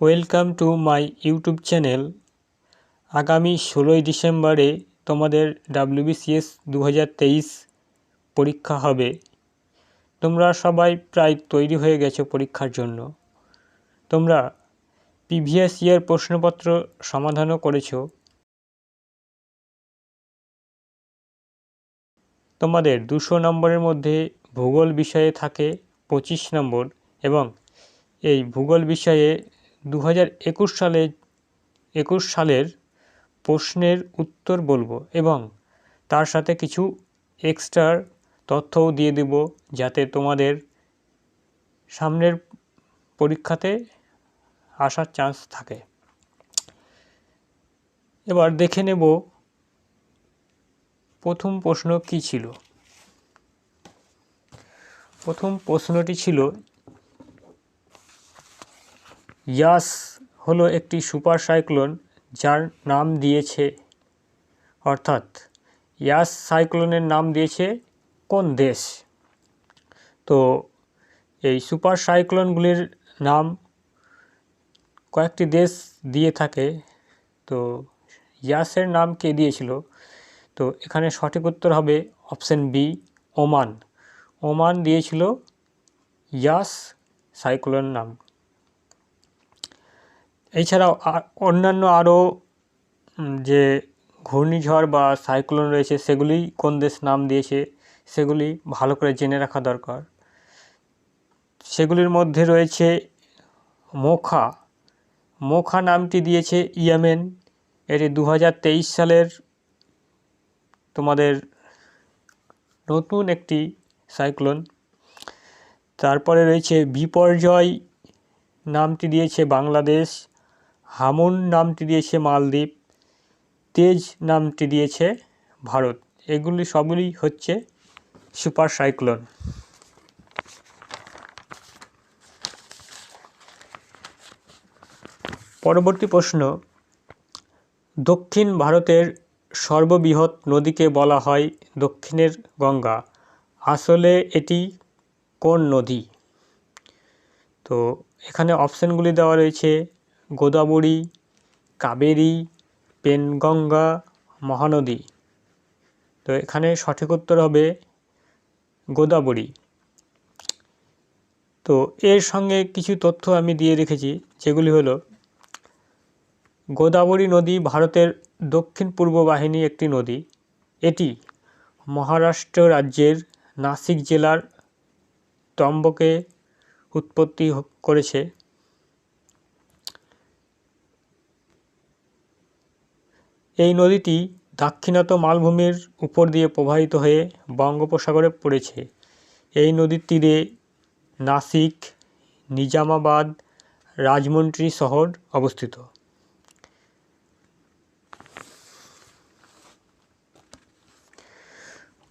Welcome to my YouTube channel. আগামী 16ই ডিসেম্বরে তোমাদের WBCS 2023 পরীক্ষা হবে। তোমরা সবাই প্রায় তৈরি হয়ে গেছো পরীক্ষার জন্য। তোমরা প্রিভিয়াস ইয়ার প্রশ্নপত্র সমাধানও করেছো। তোমাদের 200 নম্বরের মধ্যে ভূগোল বিষয়ে থাকে 25 নম্বর এবং এই ভূগোল বিষয়ে 2021 সালের প্রশ্নের উত্তর বলবো এবং তার সাথে কিছু এক্সট্রা তথ্যও দিয়ে দেব যাতে তোমাদের সামনের পরীক্ষাতে আসার চান্স থাকে। এবার দেখে নেব প্রথম প্রশ্ন কি ছিল। প্রথম প্রশ্নটি ছিল, ইয়াস হলো একটি সুপার সাইক্লোন যার নাম দিয়েছে, অর্থাৎ ইয়াস সাইক্লোনের নাম দিয়েছে কোন দেশ? তো এই সুপার সাইক্লোনগুলির নাম কয়েকটি দেশ দিয়ে থাকে। তো ইয়াসের নাম কে দিয়েছিল? তো এখানে সঠিক উত্তর হবে অপশন বি, ওমান। ওমান দিয়েছিল ইয়াস সাইক্লোন নাম। এছাড়াও অন্যান্য আরও যে ঘূর্ণিঝড় বা সাইক্লোন রয়েছে সেগুলি কোন দেশ নাম দিয়েছে সেগুলি ভালো করে জেনে রাখা দরকার। সেগুলির মধ্যে রয়েছে মোখা। মোখা নামটি দিয়েছে ইয়েমেন। এটি 2023 সালের তোমাদের নতুন একটি সাইক্লোন। তারপরে রয়েছে বিপর্যয় নামটি দিয়েছে বাংলাদেশ। হামুন নামটি দিয়েছে মালদ্বীপ। তেজ নামটি দিয়েছে ভারত। এগুলি সবগুলি হচ্ছে সুপার সাইক্লোন। পরবর্তী প্রশ্ন, দক্ষিণ ভারতের সর্ববৃহৎ নদীকে বলা হয় দক্ষিণের গঙ্গা। আসলে এটি কোন নদী? তো এখানে অপশানগুলি দেওয়া রয়েছে গোদাবরী, কাবেরী, পেনগঙ্গা, মহানদী। তো এখানে সঠিক উত্তর হবে গোদাবরী। তো এর সঙ্গে কিছু তথ্য আমি দিয়ে রেখেছি, যেগুলি হলো, গোদাবরী নদী ভারতের দক্ষিণ পূর্ব বাহিনী একটি নদী। এটি মহারাষ্ট্র রাজ্যের নাসিক জেলার ত্রম্বকে উৎপত্তি করেছে। এই নদীটি দাক্ষিণাত্য মালভূমির উপর দিয়ে প্রবাহিত হয়ে বঙ্গোপসাগরে পড়েছে। এই নদীর তীরে নাসিক, নিজামাবাদ, রাজমন্ড্রি শহর অবস্থিত।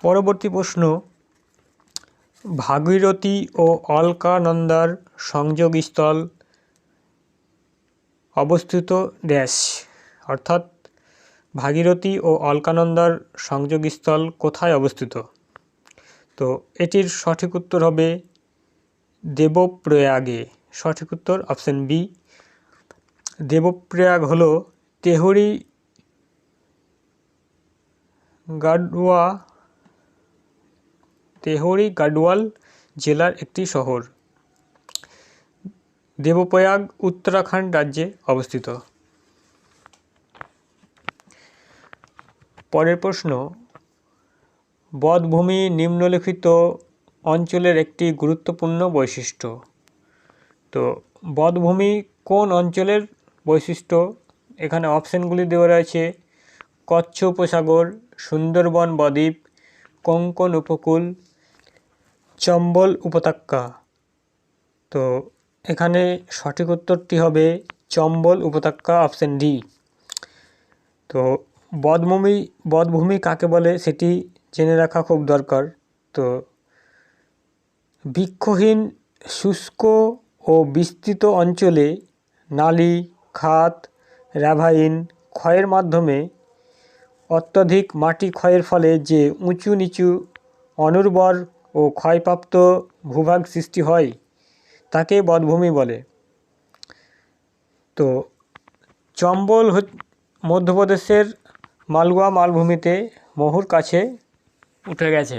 পরবর্তী প্রশ্ন, ভাগীরথী ও অলকানন্দার সংযোগস্থল অবস্থিত ড্যাশ, অর্থাৎ ভাগীরথী ও অলকানন্দার সংযোগস্থল কোথায় অবস্থিত? তো এটির সঠিক উত্তর হবে দেবপ্রয়াগে। সঠিক উত্তর অপশন বি। দেবপ্রয়াগ হলো তেহরি গাড়ওয়াল জেলার একটি শহর। দেবপ্রয়াগ উত্তরাখণ্ড রাজ্যে অবস্থিত। পরের প্রশ্ন, বধ্যভূমি নিম্নলিখিত অঞ্চলের একটি গুরুত্বপূর্ণ বৈশিষ্ট্য। তো বধ্যভূমি কোন অঞ্চলের বৈশিষ্ট্য? এখানে অপশানগুলি দেওয়া রয়েছে কচ্ছ উপসাগর, সুন্দরবন বদ্বীপ, কোঙ্কণ উপকূল, চম্বল উপত্যকা। তো এখানে সঠিক উত্তরটি হবে চম্বল উপত্যকা, অপশান ডি। তো বধ্যভূমি কাকে বলে সেটি জেনে রাখা খুব দরকার। তো বৃক্ষহীন শুষ্ক ও বিস্তৃত অঞ্চলে নালী, খাত, র্যাভাইন ক্ষয়ের মাধ্যমে অত্যধিক মাটি ক্ষয়ের ফলে যে উঁচু নিচু, অনুর্বর ও ক্ষয়প্রাপ্ত ভূভাগ সৃষ্টি হয় তাকে বধ্যভূমি বলে। তো চম্বল মধ্যপ্রদেশের মালওয়া মালভূমিতে মহুর কাছে উঠে গেছে।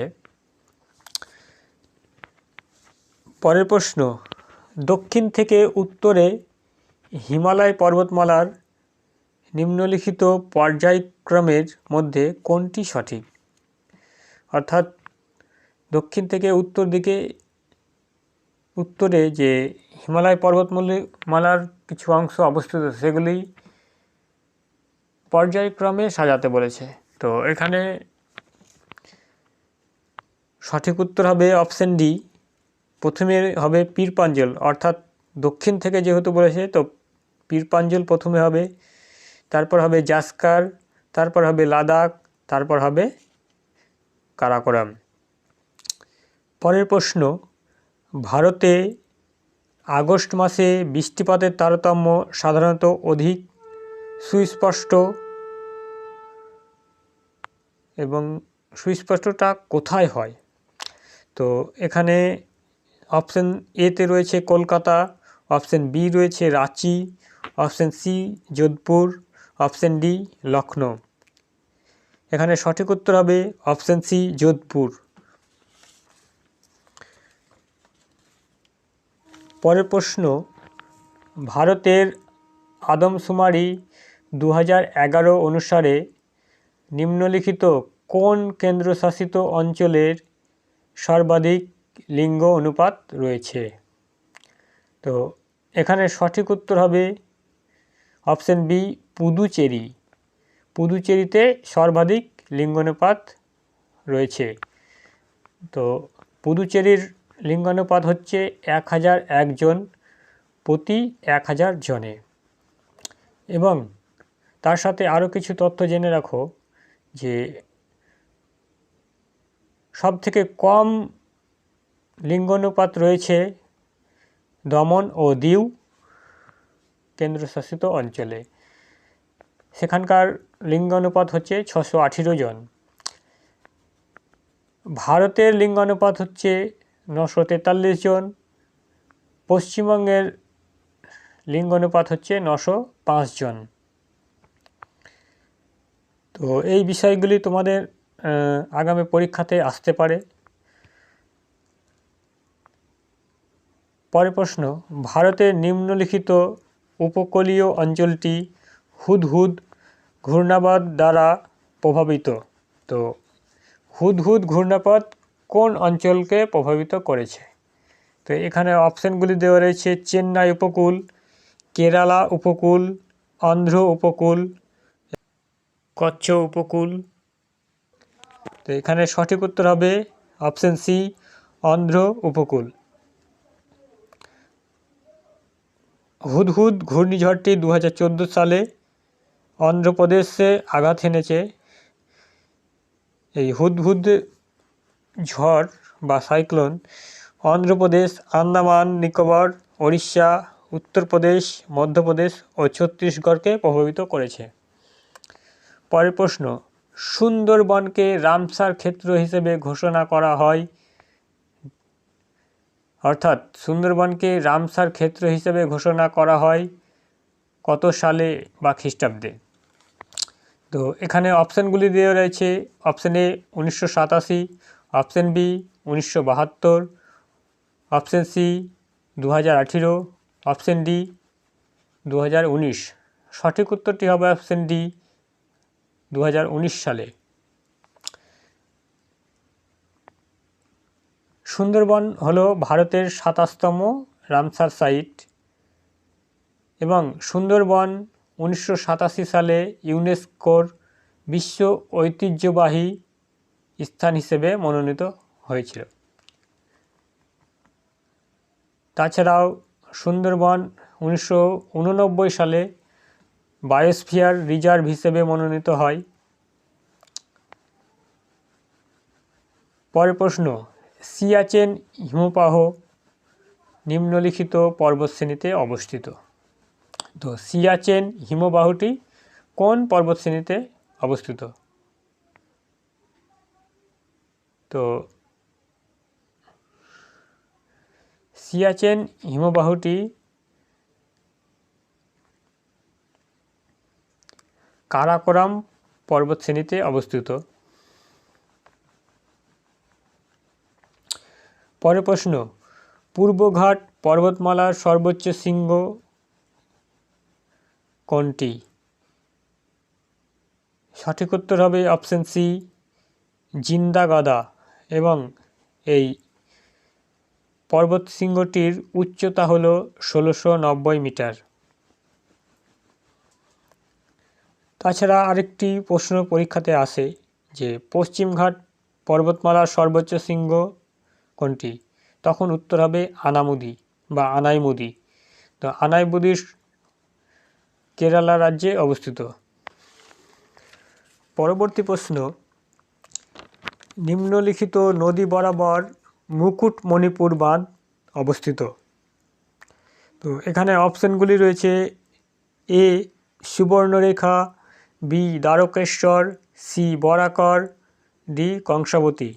পরের প্রশ্ন, দক্ষিণ থেকে উত্তরে হিমালয় পর্বতমালার নিম্নলিখিত পর্যায়ক্রমের মধ্যে কোনটি সঠিক? অর্থাৎ দক্ষিণ থেকে উত্তরে যে হিমালয় পর্বতমালার কিছু অংশ অবস্থিত সেগুলি পর্যায়ক্রমে সাজাতে বলেছে। তো এখানে সঠিক উত্তর হবে অপশন ডি। প্রথমে হবে পীরপাঞ্জল, অর্থাৎ দক্ষিণ থেকে যেহেতু বলেছে তো পীরপাঞ্জল প্রথমে হবে, তারপর হবে জাস্কার, তারপর হবে লাদাখ, তারপর হবে কারাকোরাম। পরের প্রশ্ন, ভারতে আগস্ট মাসে বৃষ্টিপাতের তারতম্য সাধারণত অধিক সুস্পষ্ট এবং সুস্পষ্টটা কোথায় হয়? তো এখানে অপশন এতে রয়েছে কলকাতা, অপশন বি রয়েছে Ranchi, option C Jodhpur, option D Lucknow. এখানে সঠিক উত্তর হবে অপশন সি যোধপুর। পরের প্রশ্ন, ভারতের আদমশুমারি 2011 অনুসারে নিম্নলিখিত কোন কেন্দ্রশাসিত অঞ্চলের সর্বাধিক লিঙ্গ অনুপাত রয়েছে? তো এখানে সঠিক উত্তর হবে অপশন বি পুদুচেরি। পুদুচেরিতে সর্বাধিক লিঙ্গানুপাত রয়েছে। তো পুদুচেরির লিঙ্গানুপাত হচ্ছে 1001 জন প্রতি 1000 জনে। এবং তার সাথে আরও কিছু তথ্য জেনে রাখো যে সবথেকে কম লিঙ্গানুপাত রয়েছে দমন ও দিউ কেন্দ্রশাসিত অঞ্চলে, সেখানকার লিঙ্গানুপাত হচ্ছে 618 জন। ভারতের লিঙ্গানুপাত হচ্ছে 943 জন, পশ্চিমবঙ্গের লিঙ্গানুপাত হচ্ছে 905 জন। তো এই বিষয়গুলি তোমাদের আগামী পরীক্ষাতে আসতে পারে। পরের প্রশ্ন, ভারতের নিম্নলিখিত উপকূলীয় অঞ্চলটি হুদহুদ ঘূর্ণাবর্ত দ্বারা প্রভাবিত। তো হুদহুদ ঘূর্ণাবর্ত কোন অঞ্চলকে প্রভাবিত করেছে? তো এখানে অপশানগুলি দেওয়া রয়েছে চেন্নাই উপকূল, কেরালা উপকূল, অন্ধ্র উপকূল, কচ্ছ উপকূল। তো এখানে সঠিক উত্তর হবে অপশন সি অন্ধ্র উপকূল। হুদহুদ ঘূর্ণিঝড়টি 2014 সালে অন্ধ্রপ্রদেশে আঘাত এনেছে। এই হুদহুদ ঝড় বা সাইক্লোন অন্ধ্রপ্রদেশ, আন্দামান নিকোবর, ওড়িশা, উত্তরপ্রদেশ, মধ্যপ্রদেশ ও ছত্তিশগড়কে প্রভাবিত করেছে। পরের প্রশ্ন, সুন্দরবনকে রামসার ক্ষেত্র হিসেবে ঘোষণা করা হয়, অর্থাৎ সুন্দরবনকে রামসার ক্ষেত্র হিসেবে ঘোষণা করা হয় কত সালে বা খ্রিস্টাব্দে? তো এখানে অপশানগুলি দেওয়া রয়েছে option A 1987, option B 1972, option C 2018, option D 2019। সঠিক উত্তরটি হবে অপশান ডি 2019 সালে। সুন্দরবন হলো ভারতের 27তম রামসার সাইট এবং সুন্দরবন 1987 সালে ইউনেস্কোর বিশ্ব ঐতিহ্যবাহী স্থান হিসেবে মনোনীত হয়েছিল। তাছাড়াও সুন্দরবন 1989 সালে বায়োস্ফিয়ার রিজার্ভ হিসেবে মনোনীত হয়। পরের প্রশ্ন, সিয়াচেন হিমবাহ নিম্নলিখিত পর্বতশ্রেণীতে অবস্থিত। তো সিয়াচেন হিমবাহটি কোন পর্বতশ্রেণীতে অবস্থিত? তো সিয়াচেন হিমবাহটি কারাকোরাম পর্বতশ্রেণীতে অবস্থিত। পরের প্রশ্ন, পূর্বঘাট পর্বতমালার সর্বোচ্চ শৃঙ্গ কোনটি? সঠিক উত্তর হবে অপশন সি, জিন্দাগাদা। এবং এই পর্বত শৃঙ্গটির উচ্চতা হল 1690 মিটার। তাছাড়া আরেকটি প্রশ্ন পরীক্ষাতে আসে যে পশ্চিমঘাট পর্বতমালার সর্বোচ্চ শৃঙ্গ কোনটি? তখন উত্তর হবে আনামুদি বা আনাইমুদি। তো আনাইমুদি কেরালা রাজ্যে অবস্থিত। পরবর্তী প্রশ্ন, নিম্নলিখিত নদী বরাবর মুকুটমণিপুর বাঁধ অবস্থিত। তো এখানে অপশনগুলি রয়েছে A Subarnarekha, B Dwarakeswar, C Barakar, D Kangsabati.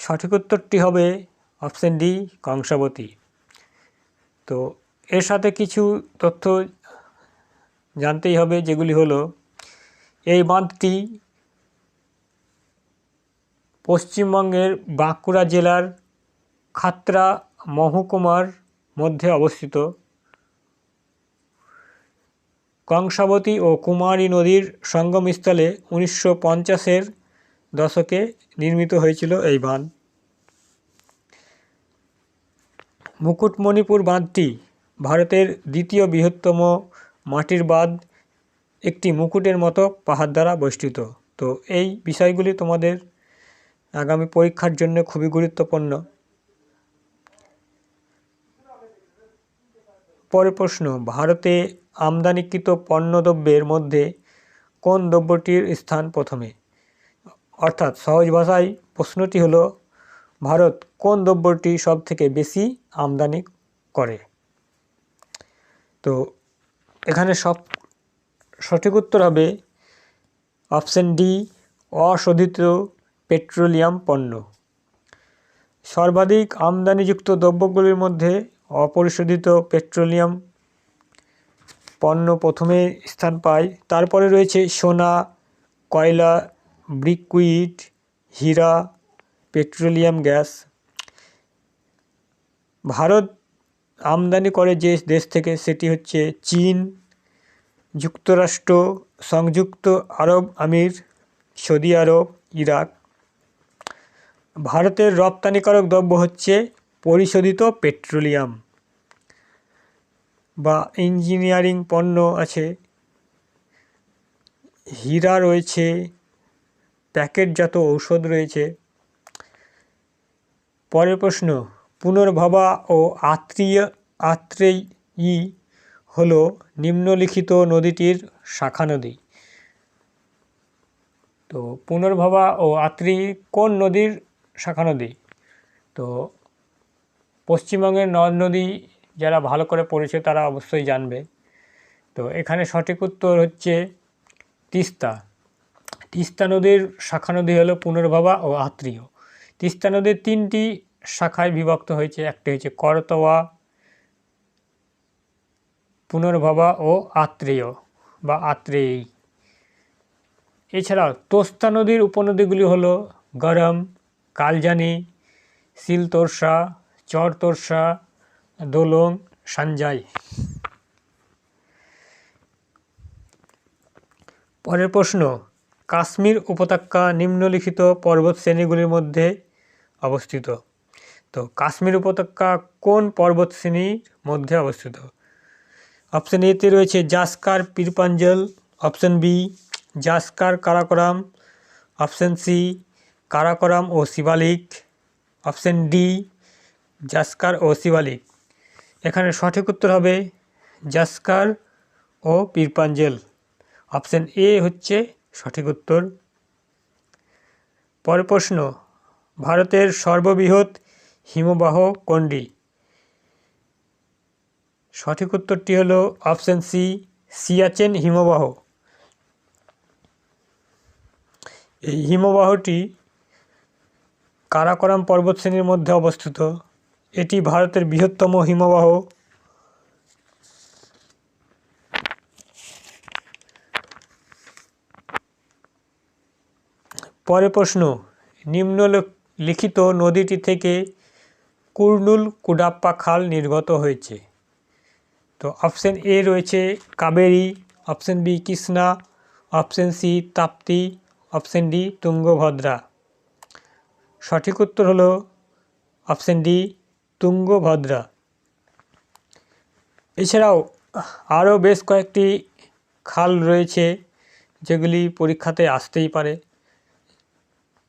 সঠিক উত্তরটি হবে অপশন ডি কংসাবতী। তো এর সাথে কিছু তথ্য জানতেই হবে, যেগুলি হলো এই বাঁধটি পশ্চিমবঙ্গের বাঁকুড়া জেলার খাতড়া মহকুমার মধ্যে অবস্থিত। কংসাবতী ও কুমারী নদীর সঙ্গমস্থলে 1950-এর দশকে নির্মিত হয়েছিল এই বাঁধ। মুকুটমণিপুর বাঁধটি ভারতের দ্বিতীয় বৃহত্তম মাটির বাঁধ, একটি মুকুটের মতো পাহাড় দ্বারা বেষ্টিত। তো এই বিষয়গুলি তোমাদের আগামী পরীক্ষার জন্য খুবই গুরুত্বপূর্ণ। পরের প্রশ্ন, ভারতে আমদানিকৃত পণ্যদ্রব্যের মধ্যে কোন দ্রব্যটির স্থান প্রথমে? অর্থাৎ সহজ ভাষায় প্রশ্নটি হলো, ভারত কোন দ্রব্যটি সব থেকে বেশি আমদানি করে? তো এখানে সঠিক উত্তর হবে অপশন ডি, অশোধিত পেট্রোলিয়াম পণ্য। সর্বাধিক আমদানিযুক্ত দ্রব্যগুলির মধ্যে অপরিশোধিত পেট্রোলিয়াম পণ্য প্রথমে স্থান পায়। তারপরে রয়েছে সোনা, কয়লা, লিকুইড, হীরা, পেট্রোলিয়াম গ্যাস। ভারত আমদানি করে যে দেশ থেকে সেটি হচ্ছে চীন, যুক্তরাষ্ট্র, সংযুক্ত আরব আমির, সৌদি আরব, ইরাক। ভারতের রপ্তানিকারক দ্রব্য হচ্ছে পরিশোধিত পেট্রোলিয়াম বা ইঞ্জিনিয়ারিং পণ্য আছে, হীরা রয়েছে, প্যাকেটজাত ঔষধ রয়েছে। পরের প্রশ্ন, পুনর্ভবা ও আত্রেয়ী হল নিম্নলিখিত নদীটির শাখা নদী। তো পুনর্ভবা ও আত্রেয়ী কোন নদীর শাখা নদী? তো পশ্চিমবঙ্গের নদ নদী যারা ভালো করে পড়েছে তারা অবশ্যই জানবে। তো এখানে সঠিক উত্তর হচ্ছে তিস্তা। তিস্তা নদীর শাখা নদী হলো পুনর্ভবা ও আত্রেয়। তিস্তা নদীর 3টি শাখায় বিভক্ত হয়েছে, একটি হচ্ছে করতোয়া, পুনর্ভবা ও আত্রেয় বা আত্রেয়ী। এছাড়াও তোস্তা নদীর উপনদীগুলি হলো গরম, কালজানি, শিলতোরসা, চরতোরসা, দোলং, সানজাই। পরের প্রশ্ন, কাশ্মীর উপত্যকা নিম্নলিখিত পর্বত শ্রেণীগুলির মধ্যে অবস্থিত। তো কাশ্মীর উপত্যকা কোন পর্বত শ্রেণীর মধ্যে অবস্থিত? অপশন এতে রয়েছে Zanskar Pir Panjal, option B Zanskar Karakoram, option C Karakoram ও শিবালিক, অপশন ডি জাসকার ও শিবালিক। এখানে সঠিক উত্তর হবে জাসকার ও পীরপাঞ্জল। অপশন এ হচ্ছে সঠিক উত্তর। পরের প্রশ্ন, ভারতের সর্ববৃহৎ হিমবাহ কোনটি? সঠিক উত্তরটি হলো অপশন সি সিয়াচেন হিমবাহ। এই হিমবাহটি কারাকোরাম পর্বতশ্রেণীর মধ্যে অবস্থিত। এটি ভারতের বৃহত্তম হিমবাহ। পরের প্রশ্ন, নিম্নলিখিত নদীটি থেকে কুর্নুল কুডাপ্পা খাল নির্গত হয়েছে। তো অপশন এ রয়েছে Kaveri, option B Krishna, option C Tapti, option D Tungabhadra. সঠিক উত্তর হলো অপশন ডি তুঙ্গভদ্রা। এছাড়াও আরও বেশ কয়েকটি খাল রয়েছে যেগুলি পরীক্ষাতে আসতেই পারে।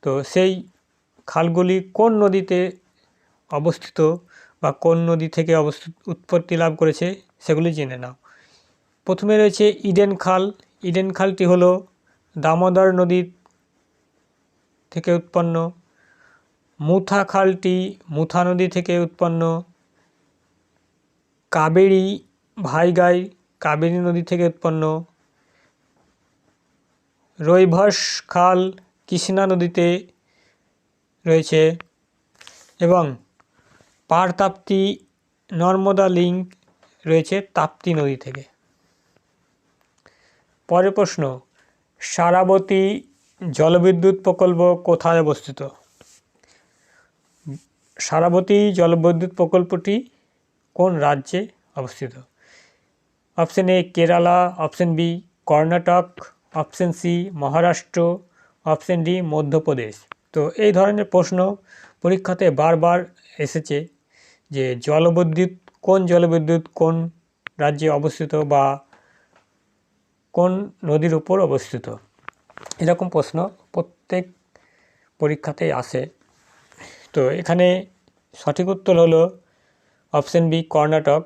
তো সেই খালগুলি কোন নদীতে অবস্থিত বা কোন নদী থেকে উৎপত্তি লাভ করেছে সেগুলি জেনে নাও। প্রথমে রয়েছে ইডেন খাল। ইডেন খালটি হলো দামোদর নদী থেকে উৎপন্ন। মুথা খালটি মুথা নদী থেকে উৎপন্ন। কাবেরী ভাইগাই কাবেরী নদী থেকে উৎপন্ন। রৈভস খাল কৃষ্ণা নদীতে রয়েছে এবং পারতাপ্তি নর্মদা লিঙ্ক রয়েছে তাপ্তি নদী থেকে। পরের প্রশ্ন, সারাবতী জলবিদ্যুৎ প্রকল্প কোথায় অবস্থিত? সারাবতী জলবিদ্যুৎ প্রকল্পটি কোন রাজ্যে অবস্থিত? Option A Kerala, option B Karnataka, option C Maharashtra, option D Madhya Pradesh. তো এই ধরনের প্রশ্ন পরীক্ষাতে বারবার এসেছে যে জলবিদ্যুৎ কোন রাজ্যে অবস্থিত বা কোন নদীর উপর অবস্থিত, এরকম প্রশ্ন প্রত্যেক পরীক্ষাতেই আসে। তো এখানে সঠিক উত্তর হলো অপশন বি কর্ণাটক।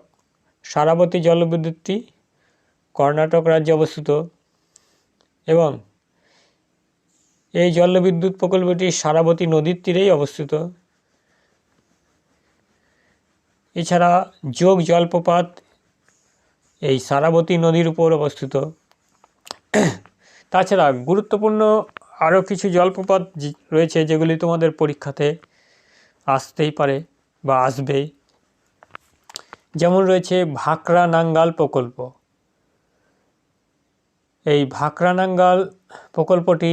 সারাবতী জলবিদ্যুৎটি কর্ণাটক রাজ্যে অবস্থিত এবং এই জলবিদ্যুৎ প্রকল্পটি সারাবতী নদীর তীরেই অবস্থিত। এছাড়া যোগ জলপ্রপাত এই সারাবতী নদীর উপর অবস্থিত। তাছাড়া গুরুত্বপূর্ণ আরও কিছু জলপ্রপাত রয়েছে যেগুলি তোমাদের পরীক্ষাতে আসতেই পারে বা আসবেই। যেমন রয়েছে ভাকরা নাঙ্গাল প্রকল্প। এই ভাকরা নাঙ্গাল প্রকল্পটি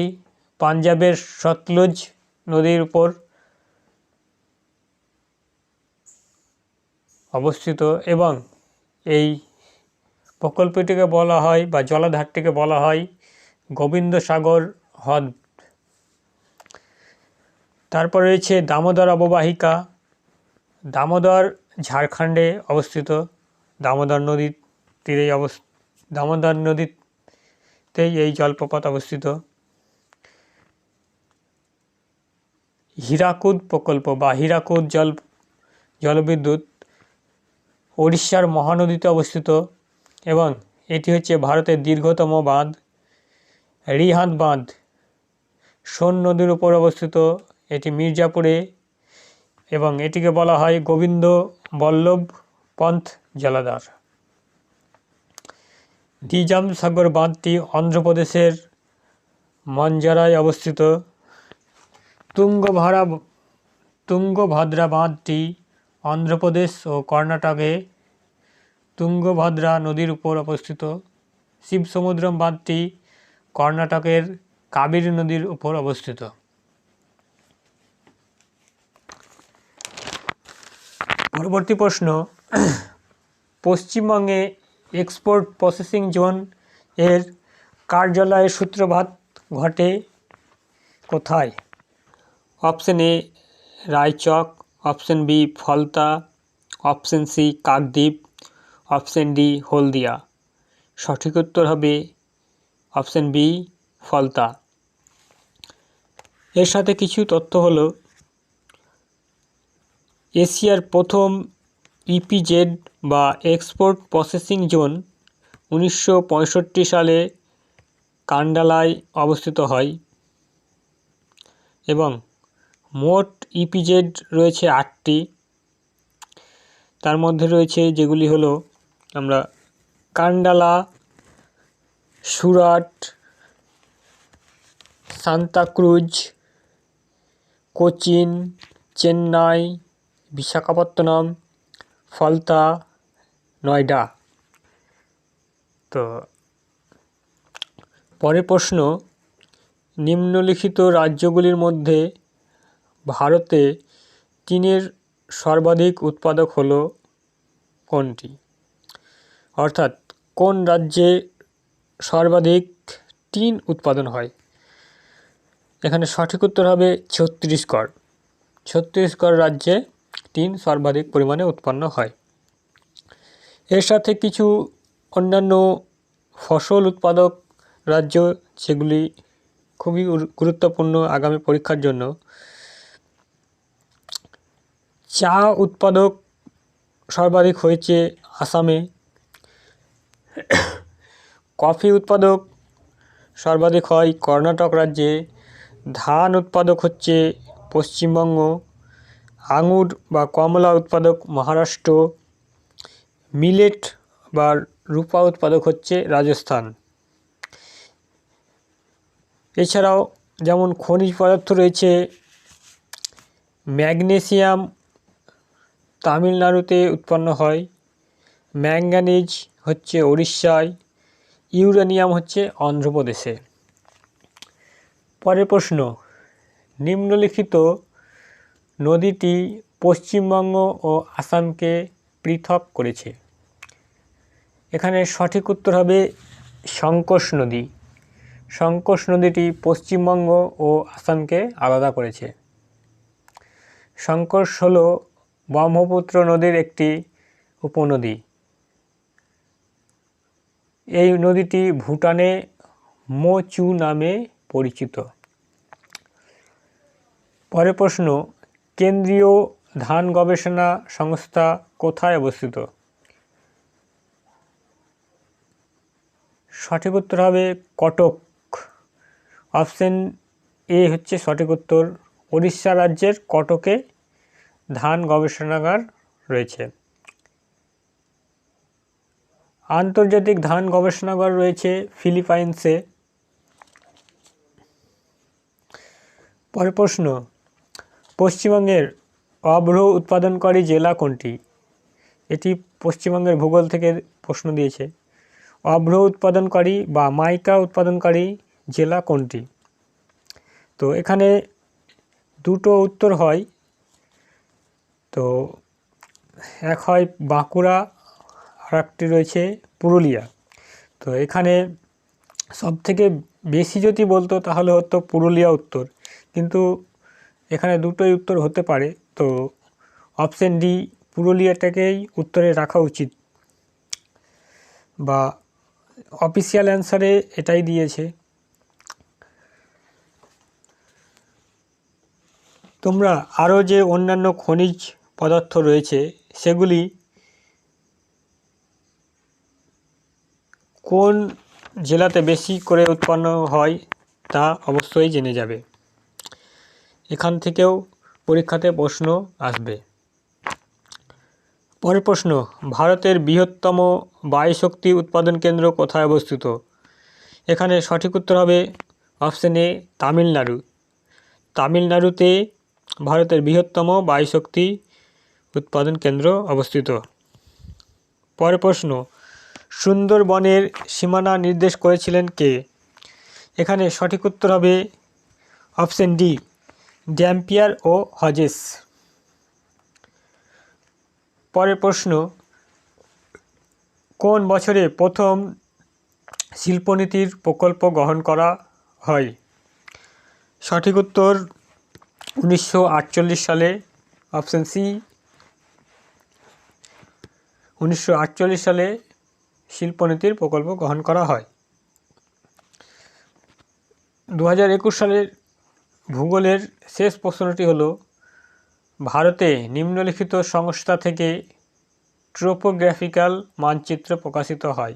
পাঞ্জাবের সতলুজ নদীর উপর অবস্থিত এবং এই প্রকল্পটিকে বলা হয় বা জলাধারটিকে বলা হয় গোবিন্দসাগর হ্রদ। তারপর রয়েছে দামোদর অববাহিকা। দামোদর ঝাড়খণ্ডে অবস্থিত। দামোদর নদীর তীরেই দামোদর নদীতেই এই জলপ্রপাত অবস্থিত। হীরাকুদ প্রকল্প বা হীরাকুদ জলবিদ্যুৎ ওড়িশার মহানদীতে অবস্থিত এবং এটি হচ্ছে ভারতের দীর্ঘতম বাঁধ। রিহান্দ বাঁধ সোন নদীর উপর অবস্থিত। এটি মির্জাপুরে এবং এটিকে বলা হয় গোবিন্দ বল্লভ পন্থ জলাধার। নিজাম সাগর বাঁধটি অন্ধ্রপ্রদেশের মঞ্জারায় অবস্থিত। তুঙ্গভদ্রা বাঁধটি অন্ধ্রপ্রদেশ ও কর্ণাটকে তুঙ্গভদ্রা নদীর উপর অবস্থিত। শিবসমুদ্রম বাঁধটি কর্ণাটকের কাবেরী নদীর উপর অবস্থিত। পরবর্তী প্রশ্ন, পশ্চিমবঙ্গে এক্সপোর্ট প্রসেসিং জোন এর কার্যালয়ের সূত্রপাত ঘটে কোথায়? Option A Raichak, option B Falta, option C Kakdwip, option D Haldia. সঠিক উত্তর হবে অপশন বি ফলতা। এর সাথে কিছু তথ্য হলো এশিয়ার প্রথম ইপিজেড বা এক্সপোর্ট প্রসেসিং জোন 1965 সালে কান্ডালায় অবস্থিত হয় এবং মোট ইপিজেড রয়েছে 8টি। তার মধ্যে রয়েছে যেগুলি হলো আমরা কান্ডালা, সুরাট, সান্তাক্রুজ, কোচিন, চেন্নাই, বিশাখাপত্তনম, ফলতা, নয়ডা। তো পরের প্রশ্ন, নিম্নলিখিত রাজ্যগুলির মধ্যে ভারতে টিনের সর্বাধিক উৎপাদক হলো কোনটি? অর্থাৎ কোন রাজ্যে সর্বাধিক টিন উৎপাদন হয়? এখানে সঠিক উত্তর হবে ছত্তিশগড়। ছত্তিশগড় রাজ্যে টিন সর্বাধিক পরিমাণে উৎপন্ন হয়। এর সাথে কিছু অন্যান্য ফসল উৎপাদক রাজ্য, সেগুলি খুবই গুরুত্বপূর্ণ আগামী পরীক্ষার জন্য। চা উৎপাদক সর্বাধিক হয়েছে আসামে। কফি উৎপাদক সর্বাধিক হয় কর্ণাটক রাজ্যে। ধান উৎপাদক হচ্ছে পশ্চিমবঙ্গ। আঙুর বা কমলা উৎপাদক মহারাষ্ট্র। মিলেট বা রূপা উৎপাদক হচ্ছে রাজস্থান। এছাড়াও যেমন খনিজ পদার্থ রয়েছে, ম্যাগনেসিয়াম তামিলনাড়ুতে উৎপন্ন হয়, ম্যাঙ্গানিজ হচ্ছে উড়িষ্যায়, ইউরেনিয়াম হচ্ছে অন্ধ্রপ্রদেশে। পরের প্রশ্ন, নিম্নলিখিত নদীটি পশ্চিমবঙ্গ ও আসামকে পৃথক করেছে। এখানে সঠিক উত্তর হবে সংকোশ নদী। সংকোশ নদীটি পশ্চিমবঙ্গ ও আসামকে আলাদা করেছে। সংকোশ হল ব্রহ্মপুত্র নদীর একটি উপনদী। এই নদীটি ভুটানে মোচু নামে পরিচিত। পরের প্রশ্ন, কেন্দ্রীয় ধান গবেষণা সংস্থা কোথায় অবস্থিত? সঠিক উত্তর হবে কটক। অপশন এ হচ্ছে সঠিক উত্তর। উড়িষ্যা রাজ্যের কটকে ধান গবেষণাগার রয়েছে। আন্তর্জাতিক ধান গবেষণাগার রয়েছে ফিলিপাইন্সে। পরের প্রশ্ন, পশ্চিমবঙ্গের অভ্র উৎপাদনকারী জেলা কোনটি? এটি পশ্চিমবঙ্গের ভূগোল থেকে প্রশ্ন দিয়েছে। অভ্র উৎপাদনকারী বা মাইকা উৎপাদনকারী জেলা কোনটি? তো এখানে দুটো উত্তর হয়। তো এক হয় বাঁকুড়া, আর একটি রয়েছে পুরুলিয়া। তো এখানে সবথেকে বেশি যদি বলতো তাহলে হতো পুরুলিয়া উত্তর, কিন্তু এখানে দুটোই উত্তর হতে পারে। তো অপশন ডি পুরুলিয়াটাকেই উত্তরে রাখা উচিত, বা অফিসিয়াল অ্যান্সারে এটাই দিয়েছে। তোমরা আরও যে অন্যান্য খনিজ পদার্থ রয়েছে সেগুলি কোন জেলাতে বেশি করে উৎপন্ন হয় তা অবশ্যই জেনে যাবে। এখান থেকেও পরীক্ষাতে প্রশ্ন আসবে। পরের প্রশ্ন, ভারতের বৃহত্তম বায়ুশক্তি উৎপাদন কেন্দ্র কোথায় অবস্থিত? এখানে সঠিক উত্তর হবে অপশন এ তামিলনাড়ু। তামিলনাড়ুতে ভারতের বৃহত্তম বায়ুশক্তি উৎপাদন কেন্দ্র অবস্থিত। পরের প্রশ্ন, সুন্দরবনের সীমানা নির্দেশ করেছিলেন কে? এখানে সঠিক উত্তর হবে অপশন ডি ড্যাম্পিয়ার ও হজেস। পরের প্রশ্ন, কোন বছরে প্রথম শিল্পনীতির প্রকল্প গ্রহণ করা হয়? সঠিক উত্তর 1948 সালে। অপশন সি 1948 সালে শিল্পনীতির প্রকল্প গ্রহণ করা হয়। 2021 সালের ভূগোলের শেষ প্রশ্নটি হলো, ভারতে নিম্নলিখিত সংস্থা থেকে ট্রোপোগ্রাফিক্যাল মানচিত্র প্রকাশিত হয়।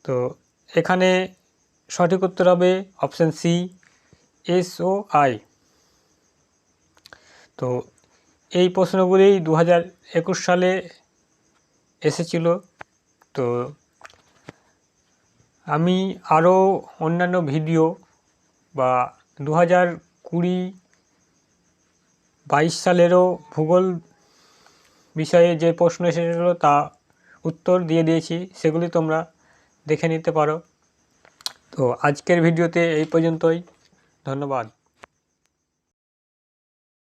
তো এখানে সঠিক উত্তর হবে অপশন সি SOI। তো এই প্রশ্নগুলি 2021 সালে এসেছিল। তো আমি আরও অন্যান্য ভিডিও বা 2020-22 সালেরও ভূগোল বিষয়ে যে প্রশ্ন এসেছিল তা উত্তর দিয়ে দিয়েছি, সেগুলি তোমরা দেখে নিতে পারো। তো আজকের ভিডিওতে এই পর্যন্তই। ধন্যবাদ।